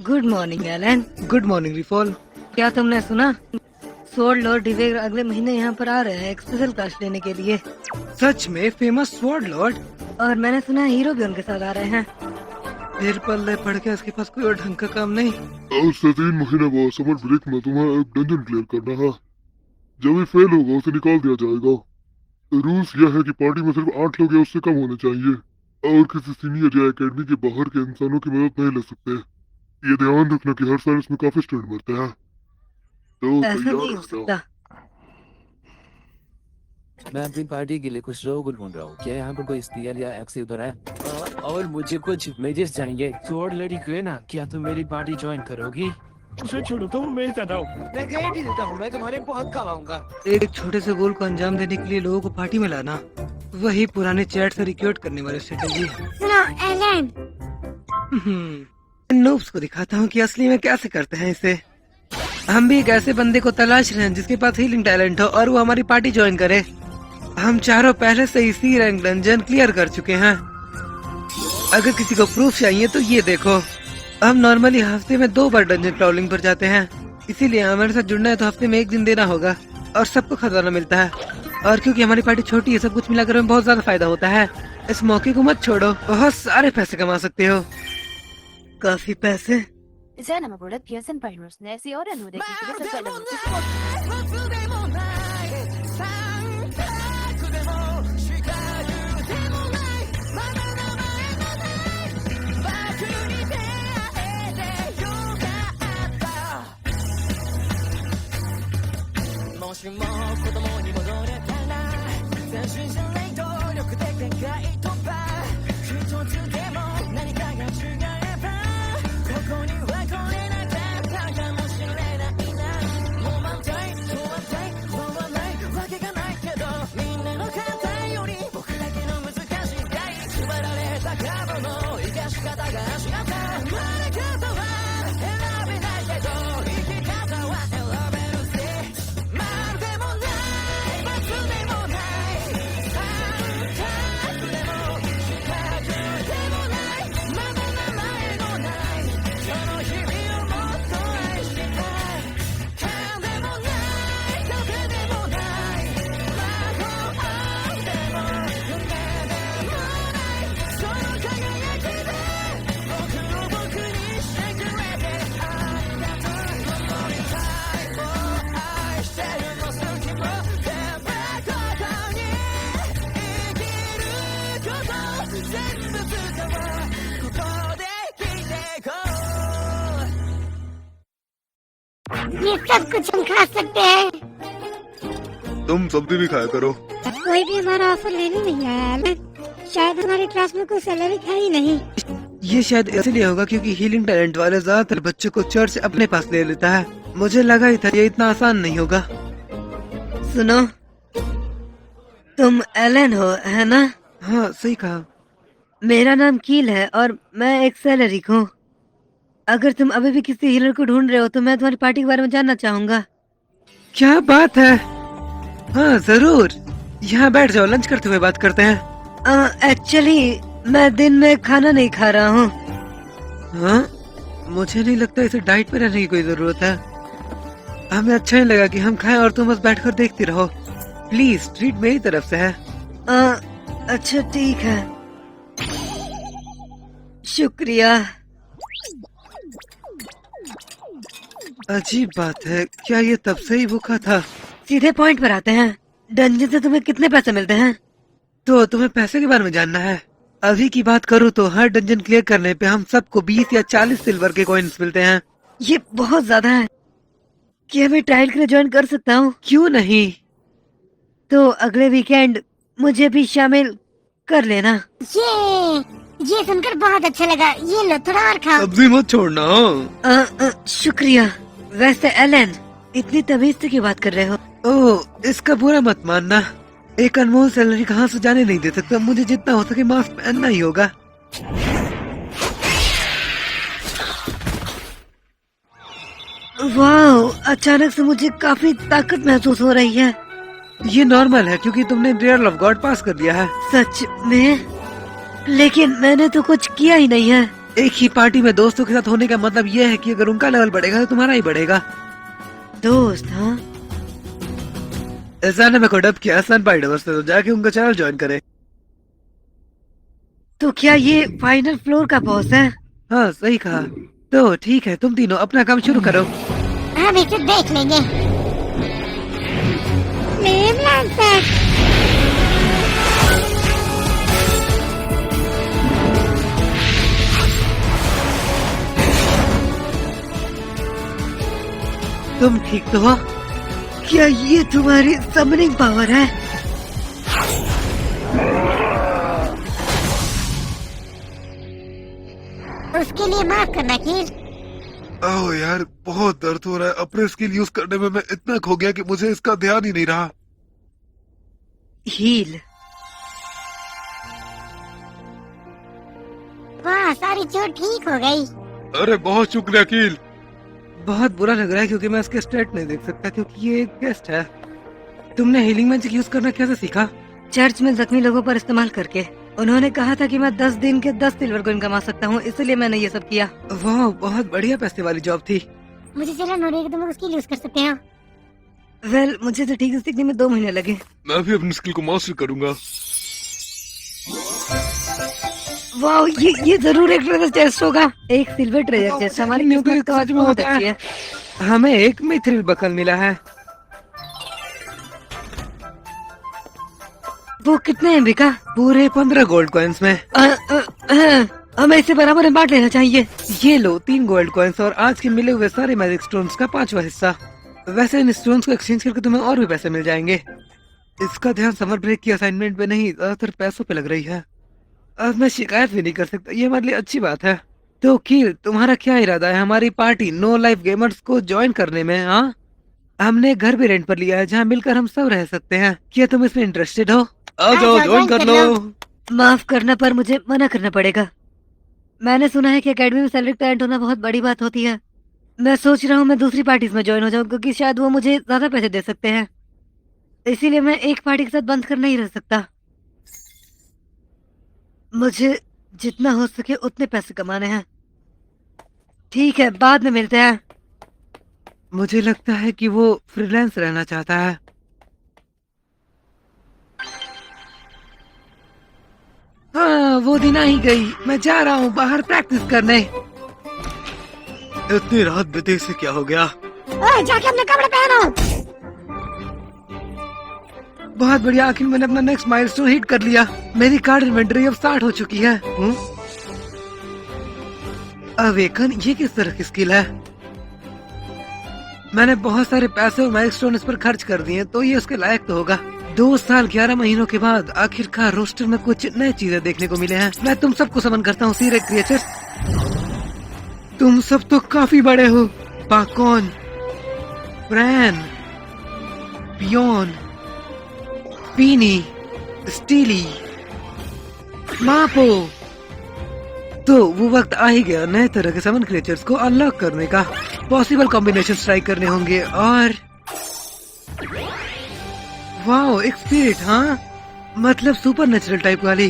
Good morning Alan. Good morning रिफॉल। क्या तुमने सुना? स्वॉर्ड लॉर्ड डिवेग अगले महीने यहाँ पर आ रहे हैं एक स्पेशल क्लास लेने के लिए। सच में फेमस स्वॉर्ड लॉर्ड? और मैंने सुना है हीरो भी उनके साथ आ रहे हैं। फिर पल्ले पड़ के उसके पास कोई और ढंग का काम नहीं। उससे 3 महीने बाद समर ब्रेक में तुम्हें एक डंजन क्लियर करना है। जब भी फेल होगा उसे निकाल दिया जाएगा। रूल्स यह है कि पार्टी में सिर्फ 8 लोग या उससे कम होने चाहिए और किसी सीनियर या एकेडमी के बाहर के इंसानों की मदद नहीं ले सकते। ये ध्यान रखना कि हर साल इसमें काफी स्टूडेंट मरते हैं, तो ऐसा तैयार नहीं हो रहना। सकता। मैं अपनी पार्टी के लिए कुछ लोग ढूंढ रहा हूँ। क्या यहाँ पर कोई स्पीकर या एक्सी उधर है? और मुझे कुछ मेजेस चाहिए। स्वॉर्ड लड़ी क्यों ना, क्या तुम मेरी पार्टी ज्वाइन करोगी? उसे छोड़ो, तुम मेज देता हूँ। मैं गारंटी देता हूँ, मैं तुम्हारे बहुत काम आऊंगा। एक छोटे से गोल को अंजाम देने के लिए लोगों को पार्टी में लाना, वही पुराने चैट से रिक्रूट करने वाली स्ट्रेटेजी है। सुनो एलन, नूब्स को दिखाता हूँ कि असली में कैसे करते हैं इसे। हम भी एक ऐसे बंदे को तलाश रहे हैं जिसके पास हीलिंग टैलेंट हो और वो हमारी पार्टी ज्वाइन करे। हम चारों पहले से ही सी रैंक डंजन क्लियर कर चुके हैं। अगर किसी को प्रूफ चाहिए तो ये देखो। हम नॉर्मली हफ्ते में 2 बार डंजन क्राउलिंग पर जाते हैं, इसीलिए हमारे साथ जुड़ना है तो हफ्ते में 1 दिन देना होगा और सबको खजाना मिलता है। और क्योंकि हमारी पार्टी छोटी है, सब कुछ मिलाकर हमें बहुत ज्यादा फायदा होता है। इस मौके को मत छोड़ो, बहुत सारे पैसे कमा सकते हो। काफी पैसे। 이제 남아볼래 비어센 바이러스 내시 어려 누대 기술에서 썰려놓고 ये सब कुछ हम खा सकते हैं। तुम सब्जी भी खाया करो। कोई भी हमारा ऑफर लेने नहीं आया एलन। शायद हमारी क्लास में कोई सैलरी था ही नहीं। ये शायद इसलिए होगा क्योंकि हीलिंग टैलेंट वाले ज्यादातर बच्चों को चर्च अपने पास ले लेता है। मुझे लगा ही था ये इतना आसान नहीं होगा। सुनो, तुम एलन हो है ना? हाँ सही कहा। मेरा नाम कील है और मैं एक सैलरी हूँ। अगर तुम अभी भी किसी हीलर को ढूंढ रहे हो तो मैं तुम्हारी पार्टी के बारे में जानना चाहूंगा। क्या बात है, हाँ जरूर। यहाँ बैठ जाओ, लंच करते हुए बात करते हैं। एक्चुअली मैं दिन में खाना नहीं खा रहा हूँ। हाँ, मुझे नहीं लगता इसे डाइट पे रहने की कोई जरूरत है। हमें अच्छा नहीं लगा कि हम खाएं और तुम बस बैठकर देखती रहो। प्लीज, ट्रीट मेरी तरफ से है। अच्छा ठीक है, शुक्रिया। अजीब बात है, क्या ये तब से ही भूखा था? सीधे पॉइंट पर आते हैं। डंजन से तुम्हें कितने पैसे मिलते हैं? तो तुम्हें पैसे के बारे में जानना है? अभी की बात करूँ तो हर डंजन क्लियर करने पे हम सबको 20 या 40 सिल्वर के कॉइन्स मिलते हैं। ये बहुत ज्यादा है। क्या मैं ट्रायल के लिए ज्वाइन कर सकता हूँ? क्यों नहीं? तो अगले वीकेंड मुझे भी शामिल कर लेना। ये सुनकर बहुत अच्छा लगा। ये लो, थोड़ा और खाओ। सब्जी मत छोड़ना। शुक्रिया। वैसे एलन, इतनी तमीज से क्यों बात कर रहे हो? ओह, इसका बुरा मत मानना। एक अनमोल सैलरी कहाँ से जाने नहीं दे सकता। मुझे जितना हो सके मास्क पहनना ही होगा। वाह, अचानक से मुझे काफी ताकत महसूस हो रही है। ये नॉर्मल है क्योंकि तुमने रियल ऑफ गॉड पास कर लिया है। सच में? लेकिन मैंने तो कुछ किया ही नहीं है। एक ही पार्टी में दोस्तों के साथ होने का मतलब यह है कि अगर उनका लेवल बढ़ेगा तो तुम्हारा ही बढ़ेगा। दोस्त? हाँ, ऐसा ने मेरे को डब किया सनपाई डबर्स से, तो जाके उनका चैनल ज्वाइन करे। तो क्या ये फाइनल फ्लोर का बॉस है? हाँ सही कहा। तो ठीक है, तुम तीनों अपना काम शुरू करो। हम इसे देख लेंगे। Flame lancer. तुम ठीक तो हो? क्या ये तुम्हारी समनिंग पावर है? उसके लिए माफ करना कील। ओह यार, बहुत दर्द हो रहा है। अपने स्किल यूज करने में मैं इतना खो गया कि मुझे इसका ध्यान ही नहीं रहा। हील। वाह, सारी चोट ठीक हो गई। अरे बहुत शुक्रिया कील। बहुत बुरा लग रहा है क्योंकि मैं इसके स्टेट नहीं देख सकता क्योंकि ये एक गेस्ट है। तुमने हीलिंग मैजिक यूज करना कैसे सीखा? चर्च में जख्मी लोगों पर इस्तेमाल करके। उन्होंने कहा था कि मैं 10 दिन के 10 सिल्वर कॉइन कमा सकता हूँ, इसलिए मैंने ये सब किया। वाह, बहुत बढ़िया पैसे वाली जॉब थी। मुझे जलन हो रही है कि तुम उसकी यूज कर सकते हो। वेल, मुझे तो ठीक से सीखने में 2 महीने लगे। मैं भी अपनी स्किल को मास्टर करूंगा। वाह, ये जरूर एक ट्रेजर चेस्ट होगा। एक सिल्वर ट्रेजर चेस्ट हमारी न्यू किस्मत तो आज बहुत अच्छी है। हमें एक मिथ्रिल बकल मिला है। वो कितने हैं बिका? पूरे 15 गोल्ड कॉइन्स में। हमें इसे बराबर में बांट लेना चाहिए। ये लो 3 गोल्ड कॉइन्स और आज के मिले हुए सारे मैजिक स्टोन्स का 5वां हिस्सा। वैसे इन स्टोन्स को एक्सचेंज करके तुम्हें और भी पैसे मिल जाएंगे। इसका ध्यान समर ब्रेक की असाइनमेंट पे नहीं, ज्यादातर पैसों पे लग रही है। अब मैं शिकायत भी नहीं कर सकता, ये हमारे लिए अच्छी बात है। तो कील, तुम्हारा क्या इरादा है हमारी पार्टी नो लाइफ गेमर्स को ज्वाइन करने में? हाँ, हमने घर भी रेंट पर लिया है जहाँ मिलकर हम सब रह सकते हैं। क्या तुम इसमें इंटरेस्टेड हो? आ जाओ, ज्वाइन कर लो। माफ करना पर मुझे मना करना पड़ेगा। मैंने सुना है कि एकेडमी में सेलेक्ट टैलेंट होना बहुत बड़ी बात होती है। मैं सोच रहा हूँ मैं दूसरी पार्टीज में ज्वाइन हो जाऊँ क्योंकि शायद वो मुझे ज्यादा पैसे दे सकते हैं। इसीलिए मैं एक पार्टी के साथ बंद कर नहीं रह सकता। मुझे जितना हो सके उतने पैसे कमाने हैं। ठीक है, बाद में मिलते हैं। मुझे लगता है कि वो फ्रीलांस रहना चाहता है। हाँ, वो दिन आ ही गई। मैं जा रहा हूँ बाहर प्रैक्टिस करने। इतनी रात बीते से क्या हो गया? ओए, जाके अपने कपड़े पहनो। बहुत बढ़िया, आखिर मैंने अपना नेक्स्ट माइलस्टोन हिट कर लिया। मेरी कार्ड इन्वेंटरी अब 60 हो चुकी है। अवेकन, ये किस तरह की स्किल है? मैंने बहुत सारे पैसे और माइलस्टोन इस पर खर्च कर दिए, तो ये उसके लायक तो होगा। 2 साल 11 महीनों के बाद आखिरकार रोस्टर में कुछ नई चीजें देखने को मिले हैं। मैं तुम सबको समन करता हूँ सीरेक क्रिएचर्स। तुम सब तो काफी बड़े हो। पाकॉन, ब्रैन, पियोन, पीनी, स्टीली, मापो। तो वो वक्त आ ही गया नए तरह के समन क्रिएचर्स को अनलॉक करने का। पॉसिबल कॉम्बिनेशन ट्राई करने होंगे और वाओ, एक स्पिरिट। हाँ, मतलब सुपर नेचुरल टाइप वाली।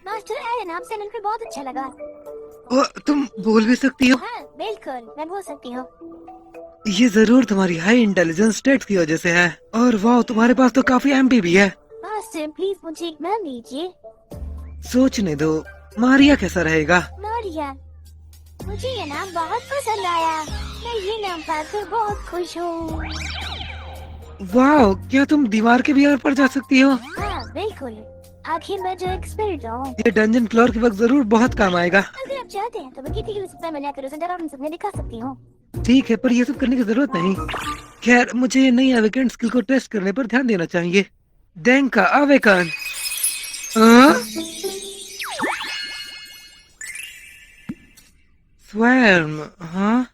मास्टर एलन, आपसे मिलकर बहुत अच्छा लगा। तुम बोल भी सकती हो? हाँ, बिल्कुल, मैं बोल सकती हूँ। ये जरूर तुम्हारी हाई इंटेलिजेंस स्टेट्स की वजह से है। और वाओ, तुम्हारे पास तो काफी एमपी भी है। मास्टर, प्लीज मुझे एक नाम दीजिए। सोचने दो, मारिया कैसा रहेगा? मारिया, मुझे ये नाम बहुत पसंद आया। मैं ये नाम पाकर बहुत खुश हूँ। वाओ, क्या तुम दीवार के भी ऊपर जा सकती हो? हाँ, बिल्कुल। आखिर मैं जो एक स्पिरिट हूँ। ये डंजन फ्लोर के वक्त जरूर बहुत काम आएगा। अगर आप चाहते हैं तो मैं किसी भी समय में आकर उसे डरावनी सपने दिखा सकती हूँ। ठीक है, पर ये सब करने की जरूरत नहीं। खैर, मुझे ये नई अवेकन स्किल को टेस्ट करने पर ध्यान देना चाहिए। डेंका अवेकन। स्वैर्म। हाँ,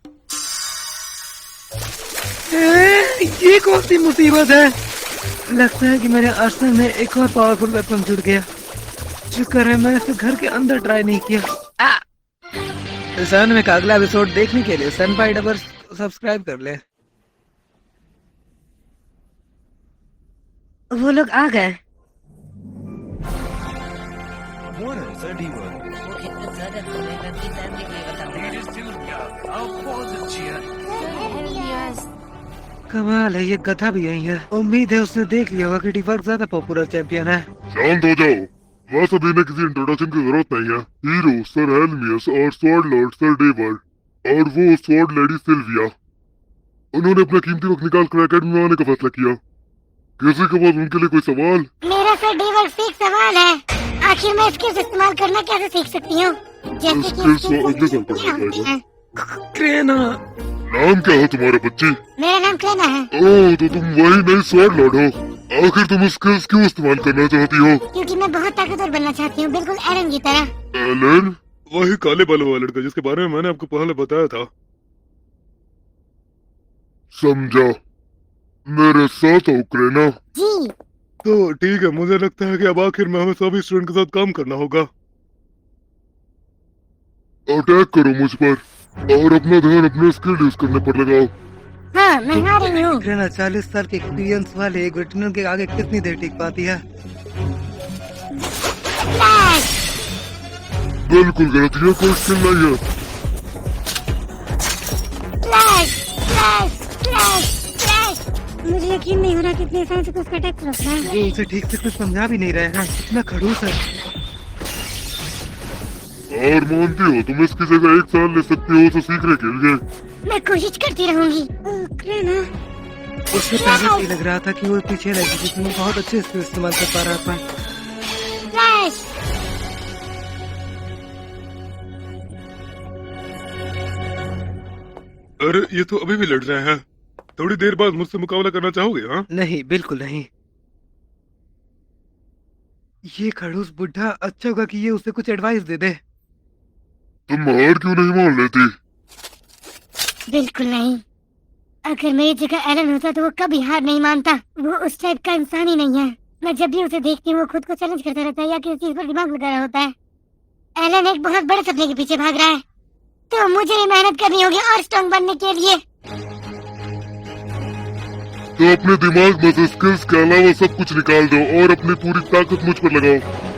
ये कौन सी मुसीबत है? लगता है कि मेरे आर्सेनल में एक और पावरफुल वेपन जुड़ गया। शुक्र है मैंने इसे घर के अंदर ट्राई नहीं किया। सन में का अगला एपिसोड देखने के लिए सनपाई डबर्स सब्सक्राइब कर ले। वो लोग आ गए। 1 or 31? वो इतना ज्यादा तो नहीं, मैं अपनी फैमिली के लिए बताऊंगा। ये जिस दिल का, आप बहुत अच्छी है। Yes. कमाल है, ये गधा भी यही है। उम्मीद है उसने देख लिया होगा कि डिफॉल्ट ज्यादा पॉपुलर चैंपियन है। शांत हो जाओ। बस अभी इन्हें किसी इंट्रोडक्शन की जरूरत नहीं है। हीरो सर हेलमियस और स्वॉर्ड लॉर्ड सर डेवर्ड और वो स्वॉर्ड लेडी सिल्विया, उन्होंने अपना कीमती वक्त निकाल कर एकेडमी में आने का फैसला किया। किसी के पास उनके लिए कोई सवाल? मेरा सर डेवर्ड से एक सवाल है। आखिर मैं स्किल्स इस्तेमाल करना कैसे सीख सकती हूँ? जैसे कि स्किल्स तो अगले साल क्या पढ़ाया होती जाएगा। हैं? क्रेना, नाम क्या है तुम्हारे बच्चे? मेरा नाम क्लेना है, ओह, तो तुम वही नई स्वॉर्ड लॉर्ड हो। आखिर तुम स्किल्स क्यों इस्तेमाल करना चाहती हो? क्योंकि मैं बहुत ताकतवर बनना चाहती हूँ, बिल्कुल एलन की तरह। एलन? वही काले बालों वाला लड़का जिसके बारे में मैंने आपको पहले बताया था। समझा। मेरे साथ आओ क्रेना। जी। तो ठीक है, मुझे लगता है कि अब आखिर में हमें सभी स्टूडेंट के साथ काम करना होगा। अटैक करो मुझ पर और अपना ध्यान अपने स्किल यूज करने पर लगाओ। हाँ, मैं आ रही हूँ। क्रेना 40 साल के एक्सपीरियंस वाले एक वेटरन के आगे कितनी देर टिक पाती है? फ्लैश! बिल्कुल गलत, ये कोई स्किल नहीं है। फ्लैश! फ्लैश! फ्लैश! फ्लैश! मुझे यकीन नहीं हो रहा कितने आसान से उसका अटैक रोकना है। ये उसे ठीक से कुछ समझा भी नहीं रहे हैं, इतना खड़ूस है। और मानती हो तुम इसकी जगह 1 साल ले सकती हो उसे सीखने के लिए। मैं कोशिश करती रहूंगी। क्रेना, उससे पहले से ही लग रहा था कि वो पीछे रह गई, जिसमें वो बहुत अच्छे से इस्तेमाल कर पा रहा था। फ्लैश! अरे ये तो अभी भी लड़ रहे हैं। थोड़ी देर बाद मुझसे मुकाबला करना चाहोगे? हाँ, नहीं, बिल्कुल नहीं। ये खड़ूस बुढ़ा, अच्छा होगा कि ये उसे कुछ एडवाइस दे दे। तुम हार क्यों नहीं मान लेती? बिल्कुल नहीं। अगर मेरी जगह एलन होता तो वो कभी हार नहीं मानता। वो उस टाइप का इंसान ही नहीं है। मैं जब भी उसे देखती हूँ वो खुद को चैलेंज करता रहता है या किसी चीज पर दिमाग लगा रहा होता है। एलन एक बहुत बड़े सपने के पीछे भाग रहा है, तो मुझे भी मेहनत करनी होगी और स्ट्रॉन्ग बनने के लिए। तो अपने दिमाग में से स्किल्स के अलावा सब कुछ निकाल दो और अपनी पूरी ताकत मुझ पर लगाओ।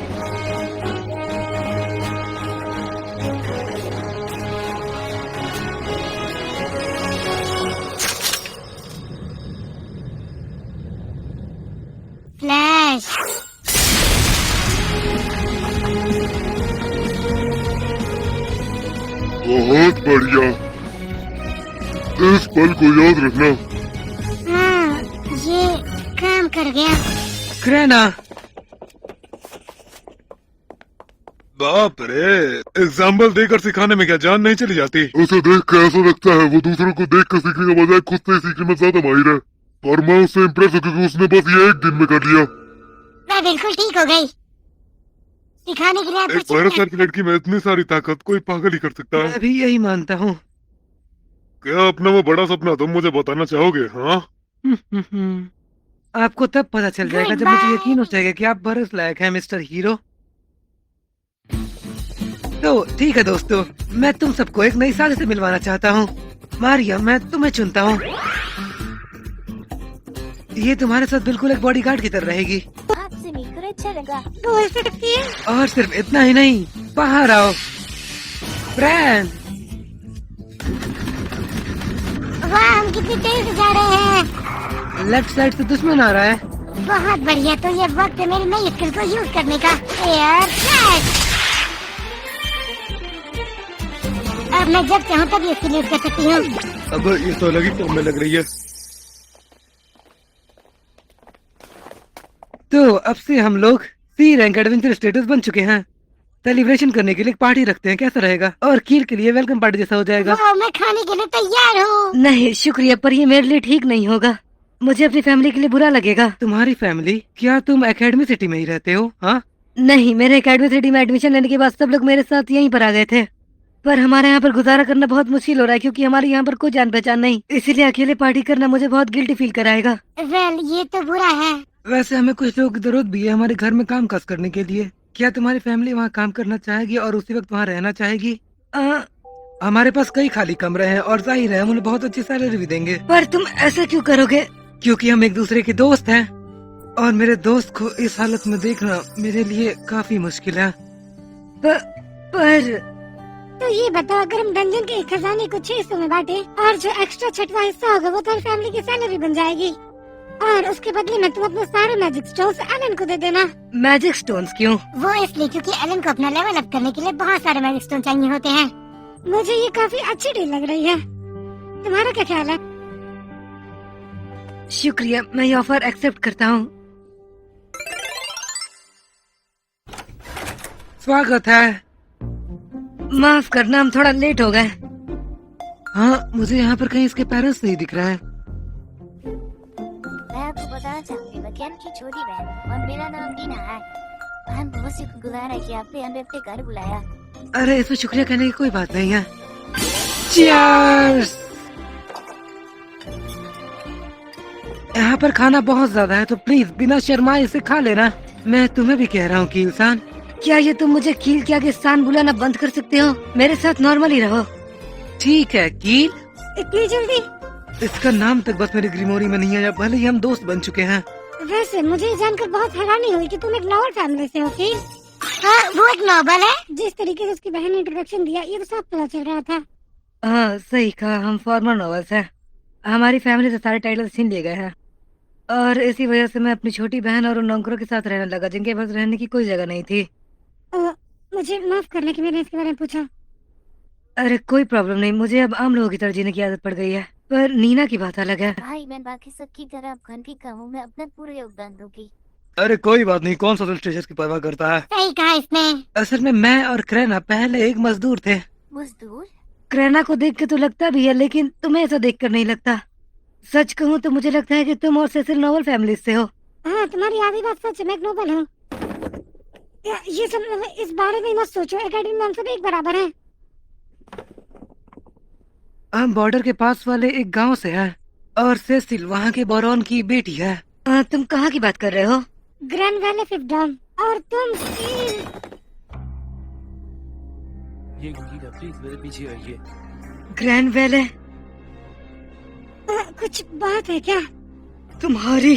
फ्लैश! बहुत बढ़िया, इस पल को याद रखना। हाँ, ये काम कर गया। क्रेना, बाप रे, एग्जाम्पल देकर सिखाने में क्या जान नहीं चली जाती? उसे देख कर ऐसा लगता है वो दूसरों को देख कर सीखने के बजाय खुद से सीखने में ज्यादा माहिर है। और मैं उससे इम्प्रेस हूँ क्योंकि उसने बस ये 1 दिन में कर लिया। मैं बिल्कुल ठीक हो गई। सिखाने के लिए आपको एक 12 साल शुक्रिया। की लड़की में इतनी सारी ताकत कोई पागल ही कर सकता है। मैं भी यही मानता हूँ। क्या अपना वो बड़ा सपना तुम मुझे बताना चाहोगे? हाँ, आपको तब पता चल जाएगा जब मुझे यकीन हो जाएगा कि आप बरस लायक हैं, मिस्टर हीरो। तो ठीक है दोस्तों, मैं तुम सबको एक नई साथी से मिलवाना चाहता हूँ। मारिया, मैं तुम्हें चुनता हूँ। ये तुम्हारे साथ बिल्कुल एक बॉडीगार्ड की तरह रहेगी। आपसे मिलकर अच्छा लगा। बोल सकती है? और सिर्फ इतना ही नहीं, बाहर आओ। ब्रैन, वाह, हम कितनी तेज से जा रहे हैं। लेफ्ट साइड से दुश्मन आ रहा है। बहुत बढ़िया, तो ये वक्त है मेरी नई स्किल को यूज करने का। Air flash! अब मैं जब चाहूँ तब स्किल यूज कर सकती हूँ। अब ये तो अलग ही फॉर्म में लग रही है। तो अब से हम लोग सी रैंक एडवेंचर स्टेटस बन चुके हैं। सेलिब्रेशन करने के लिए एक पार्टी रखते हैं, कैसा रहेगा? और कील के लिए वेलकम पार्टी जैसा हो जाएगा। वाह, मैं खाने के लिए तैयार हूँ। नहीं शुक्रिया, पर ये मेरे लिए ठीक नहीं होगा। मुझे अपनी फैमिली के लिए बुरा लगेगा। तुम्हारी फैमिली? क्या तुम एकेडमी सिटी में ही रहते हो? हाँ, नहीं, मेरे एकेडमी सिटी में एडमिशन लेने के बाद सब लोग मेरे साथ यहीं पर आ गए थे। पर हमारे यहाँ पर गुजारा करना बहुत मुश्किल हो रहा है क्योंकि हमारे यहाँ पर कोई जान पहचान नहीं। इसीलिए अकेले पार्टी करना मुझे बहुत गिल्टी फील कराएगा। वेल, ये तो बुरा है। वैसे हमें कुछ लोगों की जरूरत भी है हमारे घर में काम काज करने के लिए। क्या तुम्हारी फैमिली वहाँ काम करना चाहेगी और उसी वक्त वहाँ रहना चाहेगी? हमारे पास कई खाली कमरे हैं और जाहिर है हम उन्हें बहुत अच्छी सैलरी भी देंगे। पर तुम ऐसा क्यों करोगे? क्योंकि हम एक दूसरे के दोस्त हैं और मेरे दोस्त को इस हालत में देखना मेरे लिए काफी मुश्किल है। पर तो ये बताओ, अगर हम डंजन के खजाने को 6 हिस्सों में बांटे और जो एक्स्ट्रा 6वां हिस्सा होगा वो तुम्हारी फैमिली की सैलरी बन जाएगी, और उसके बदले में तुम अपने सारे मैजिक स्टोन्स एलन को दे देना। मैजिक स्टोन्स क्यों? वो इसलिए क्योंकि एलन को अपना लेवल अप करने के लिए बहुत सारे मैजिक स्टोन चाहिए होते हैं। मुझे ये काफी अच्छी डील लग रही है, तुम्हारा क्या ख्याल है? शुक्रिया, मैं ये ऑफर एक्सेप्ट करता हूँ। स्वागत है। माफ करना, हम थोड़ा लेट हो गए। हाँ, मुझे यहाँ पर कहीं इसके पेरेंट्स नहीं दिख रहे हैं। मैं आपको बताना चाहूंगी, मैं केन की छोटी बहन और मेरा नाम नीना है। हम बहुत शुक्रगुजार है कि आपने हमें अपने घर बुलाया। अरे इसमें शुक्रिया कहने की कोई बात नहीं है। Cheers! यहाँ पर खाना बहुत ज्यादा है, तो प्लीज बिना शर्माए इसे खा लेना। मैं तुम्हें भी कह रहा हूँ कि इंसान, क्या ये तुम मुझे कील के आगे स्थान बुलाना बंद कर सकते हो? मेरे साथ नॉर्मली रहो। ठीक है कील। इतनी जल्दी? इसका नाम तक बस मेरी ग्रीमोरी में नहीं है, भले ही हम दोस्त बन चुके हैं। वैसे मुझे ये जानकर बहुत हैरानी हुई कि तुम एक नॉवल फैमिली से हो। फिर हाँ, वो एक नॉवल है। जिस तरीके से उसकी बहन ने इंट्रोडक्शन दिया, ये तो सब पता चल रहा था। हाँ सही कहा, हम फॉर्मर नॉवेल्स हैं। हमारी फैमिली से सारे टाइटल छीन लिए गए हैं, और इसी वजह से मैं अपनी छोटी बहन और उन नौकरों के साथ रहने लगा जिनके पास रहने की कोई जगह नहीं थी। मुझे माफ करना कि मैंने इसके बारे में पूछा। अरे कोई प्रॉब्लम नहीं, मुझे अब आम लोगों की तरह जीने की आदत पड़ गई है। पर नीना की बात अलग है। भाई, मैं बाकी सबकी तरह अब की कामों में अपना पूरा योगदान दूंगी। अरे कोई बात नहीं, कौन सोशल स्टेटस की परवाह करता है। सही कहा इसने। असल में मैं और क्रेना पहले एक मजदूर थे। मजदूर? क्रेना को देख के तो लगता भी है, लेकिन तुम्हें ऐसा देख कर नहीं लगता। सच कहूँ तो मुझे लगता है कि तुम और सेसिल नोबल फैमिली से हो। हाँ, तुम्हारी आधी बात सच है, मैं एक नोबल हूँ। ये सब इस बारे में मत सोचो, एकेडमी में हम सब एक बराबर हैं। हम बॉर्डर के पास वाले एक गांव से हैं, और सेसिल वहाँ के बोरॉन की बेटी है। तुम कहाँ की बात कर रहे हो? ग्रैंड वैली फिफ्थ, और तुम ये गीता प्लीज मेरे पीछे आइए। ग्रैंड वैले? कुछ बात है क्या? तुम्हारी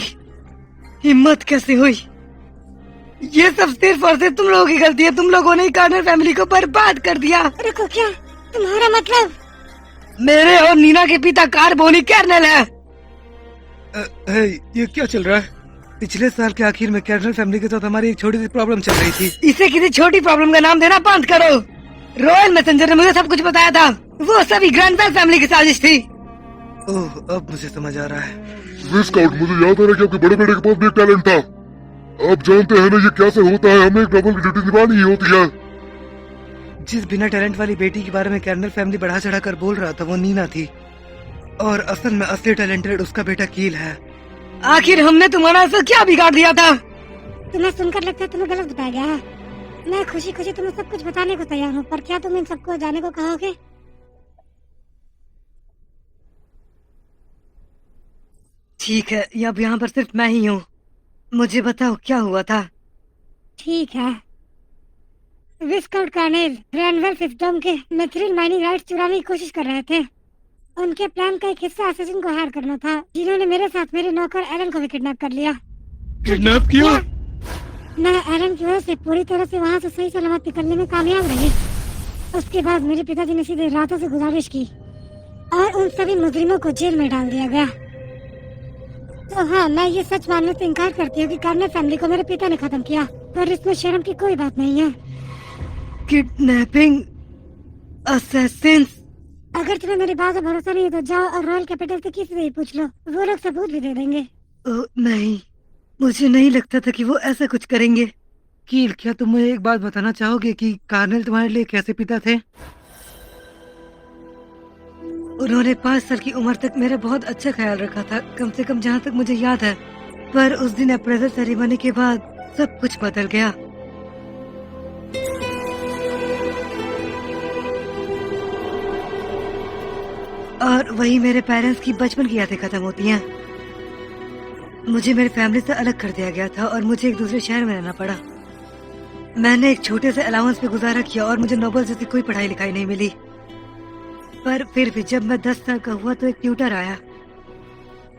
हिम्मत कैसे हुई? ये सब सिर्फ और सिर्फ तुम लोगों की गलती है। तुम लोगों ने कार्नर फैमिली को बर्बाद कर दिया। रुको, क्या तुम्हारा मतलब? मेरे और नीना के पिता कार्बोनी कर्नल है। ये क्या चल रहा है? पिछले साल के आखिर में कर्नल फैमिली के साथ हमारी एक छोटी सी प्रॉब्लम चल रही थी। इसे किसी छोटी प्रॉब्लम का नाम देना बंद करो। रॉयल मैसेंजर ने मुझे सब कुछ बताया था। वो सभी ग्रैंडवेल फैमिली की साजिश थी। ओह, अब मुझे समझ आ रहा है। विस्काउट, मुझे याद आ रहा है कि आपके बड़े बेटे के पास भी एक टैलेंट था। आप जानते हैं ना ये कैसे होता है, हमें एक नॉवल की ड्यूटी निभानी ही होती है। जिस बिना टैलेंट वाली बेटी के बारे में कर्नल फैमिली बढ़ा चढ़ा कर बोल रहा था, वो नीना थी, और असल में असली टैलेंटेड उसका बेटा कील है। आखिर हमने तुम्हारा ऐसा क्या बिगाड़ दिया था? तुम्हें सुनकर लगता है तुम्हें गलत बताया गया है। मैं खुशी खुशी तुम्हें सब कुछ बताने को तैयार हूँ, पर क्या तुम इन सबको जाने को कहोगे? ठीक है, अब यहाँ पर सिर्फ मैं ही हूँ। मुझे बताओ क्या हुआ था? ठीक है, विस्काउट कार्नेल ग्रैंडवेल फिफ्थ के मिथ्रिल माइनिंग राइट्स चुराने की कोशिश कर रहे थे। उनके प्लान का एक हिस्सा असैसिन को हायर करना था, जिन्होंने मेरे साथ मेरे नौकर एलन को भी किडनैप कर लिया। किडनैप किया? मैं एलन की वजह से पूरी तरह से वहाँ से सही सलामत निकलने में कामयाब रही। उसके बाद मेरे पिताजी ने सीधे रातों से गुजारिश की और उन सभी मुजरिमों को जेल में डाल दिया गया। तो हाँ, मैं ये सच मानने से इनकार करती हूँ कि कार्नर फैमिली को मेरे पिता ने खत्म किया, पर इसमें शर्म की कोई बात नहीं है। Kidnapping, Assassin's. अगर तुम्हें मेरी बात पर भरोसा नहीं है तो जाओ और रॉयल कैपिटल से किसी से ही पूछ लो, वो लोग सबूत भी दे देंगे। नहीं, मुझे नहीं लगता था कि वो ऐसा कुछ करेंगे। कील, क्या तुम मुझे एक बात बताना चाहोगे कि कार्नेल तुम्हारे लिए कैसे पिता थे? उन्होंने 5 साल की उम्र तक मेरा बहुत अच्छा ख्याल रखा था, कम से कम जहाँ तक मुझे याद है। पर उस दिन अप्रेजल सेरेमनी के बाद सब कुछ बदल गया। और वही मेरे पेरेंट्स की बचपन की यादें खत्म होती हैं। मुझे मेरी फैमिली से अलग कर दिया गया था और मुझे एक दूसरे शहर में रहना पड़ा। मैंने एक छोटे से अलाउंस पे गुजारा किया और मुझे नोबल जैसी कोई पढ़ाई लिखाई नहीं मिली। पर फिर भी जब मैं 10 साल का हुआ तो एक ट्यूटर आया।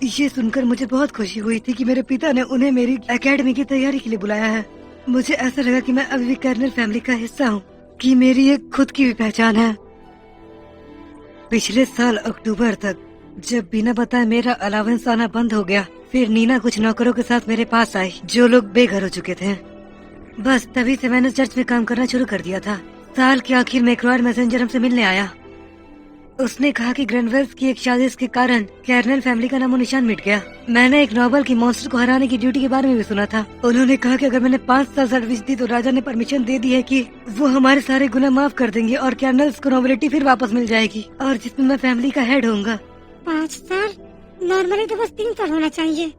ये सुनकर मुझे बहुत खुशी हुई थी कि मेरे पिता ने उन्हें मेरी एकेडमी की तैयारी के लिए बुलाया है। मुझे ऐसा लगा कि मैं अभी भी कर्नल फैमिली का हिस्सा हूँ। कि मेरी एक खुद की भी पहचान है। पिछले साल अक्टूबर तक जब बिना बताए मेरा अलावेंस आना बंद हो गया, फिर नीना कुछ नौकरों के साथ मेरे पास आई जो लोग बेघर हो चुके थे। बस तभी से मैंने चर्च में काम करना शुरू कर दिया था। साल के आखिर में एक रॉयल मैसेंजर हमसे मिलने आया। उसने कहा कि ग्रैंडवेल्स की एक साजिश के कारण कैरनल फैमिली का नामो निशान मिट गया। मैंने एक नोबल की मॉन्स्टर को हराने की ड्यूटी के बारे में भी सुना था। उन्होंने कहा कि अगर मैंने 5 साल सर्विस दी तो राजा ने परमिशन दे दी है कि वो हमारे सारे गुनाह माफ कर देंगे और कैरनल्स को नोबिलिटी फिर वापस मिल जाएगी, और जिसमें मैं फैमिली का हेड होऊंगा। 5 साल? नॉर्मली तो बस 3 साल होना चाहिए।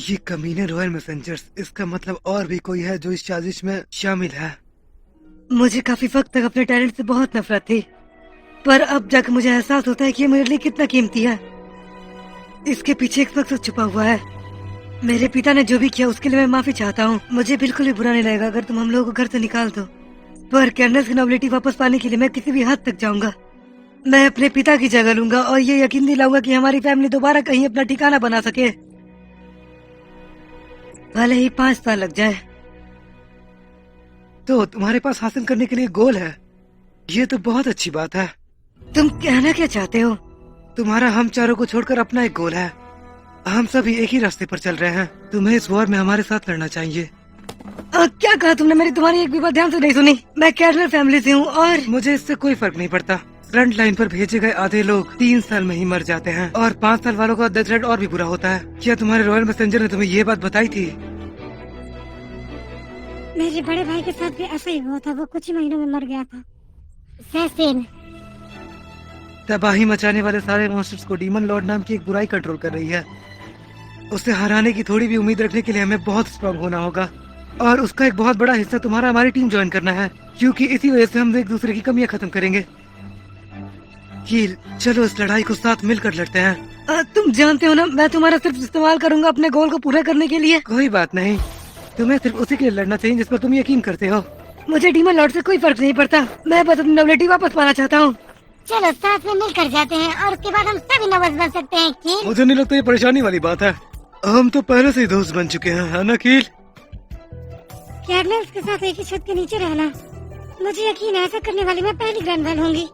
ये कमीने रॉयल मैसेंजर्स, इसका मतलब और भी कोई है जो इस साजिश में शामिल है। मुझे काफी वक्त तक अपने टैलेंट से बहुत नफरत थी, पर अब जाकर मुझे एहसास होता है कि ये मेरे लिए कितना कीमती है। इसके पीछे एक मकसद छुपा हुआ है। मेरे पिता ने जो भी किया उसके लिए मैं माफी चाहता हूँ। मुझे बिल्कुल भी बुरा नहीं लगेगा अगर तुम हम लोगों को घर से निकाल दो, पर कैरनल्स की नॉबिलिटी वापस पाने के लिए मैं किसी भी हद तक जाऊंगा। मैं अपने पिता की जगह लूंगा और ये यकीन दिलाऊंगा कि हमारी फैमिली दोबारा कहीं अपना ठिकाना बना सके, भले ही 5 साल लग जाए। तो तुम्हारे पास हासिल करने के लिए गोल है, ये तो बहुत अच्छी बात है। तुम कहना क्या चाहते हो? तुम्हारा हम चारों को छोड़कर अपना एक गोल है। हम सभी एक ही रास्ते पर चल रहे हैं। तुम्हें इस वॉर में हमारे साथ लड़ना चाहिए। क्या कहा तुमने? मेरी तुम्हारी एक भी बात ध्यान से नहीं सुनी। मैं कैरनल फैमिली से हूँ और मुझे इससे कोई फर्क नहीं पड़ता। फ्रंट लाइन पर भेजे गए आधे लोग 3 साल में ही मर जाते हैं और 5 साल वालों का डेथ रेट और भी बुरा होता है। क्या तुम्हारे रॉयल मैसेंजर ने तुम्हें ये बात बताई थी? मेरे बड़े भाई के साथ भी ऐसा ही हुआ था, वो कुछ ही महीनों में मर गया था। सैसिन। तबाही मचाने वाले सारे मॉन्स्टर्स को डीमन लॉर्ड नाम की एक बुराई कंट्रोल कर रही है। उसे हराने की थोड़ी भी उम्मीद रखने के लिए हमें बहुत स्ट्रांग होना होगा, और उसका एक बहुत बड़ा हिस्सा तुम्हारा हमारी टीम ज्वाइन करना है, क्योंकि इसी वजह से हम एक दूसरे की कमियां खत्म करेंगे। कील, चलो इस लड़ाई को साथ मिलकर लड़ते हैं। तुम जानते हो ना, मैं तुम्हारा सिर्फ इस्तेमाल करूंगा अपने गोल को पूरा करने के लिए। कोई बात नहीं, तुम्हें सिर्फ उसी के लिए लड़ना चाहिए जिस पर तुम यकीन करते हो। मुझे डीमन लॉर्ड से कोई फर्क नहीं पड़ता, मैं बस अपनी नॉबिलिटी वापस पाना चाहता हूँ। चलो साथ में मिलकर जाते हैं और उसके बाद हम सभी नॉबल्स बन सकते हैं। कील, मुझे नहीं लगता ये परेशानी वाली बात है। हम तो पहले से ही दोस्त बन चुके हैं, है ना कील? कैरनल्स के साथ एक ही छत के नीचे रहना, मुझे यकीन है ऐसा करने वाली मैं पहली ग्रैंडवेल होंगी।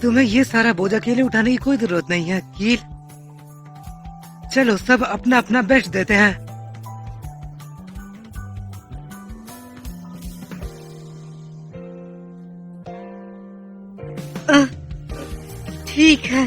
तुम्हें ये सारा बोझ अकेले उठाने की कोई जरूरत नहीं है कील। चलो सब अपना अपना बेस्ट देते हैं। ठीक है।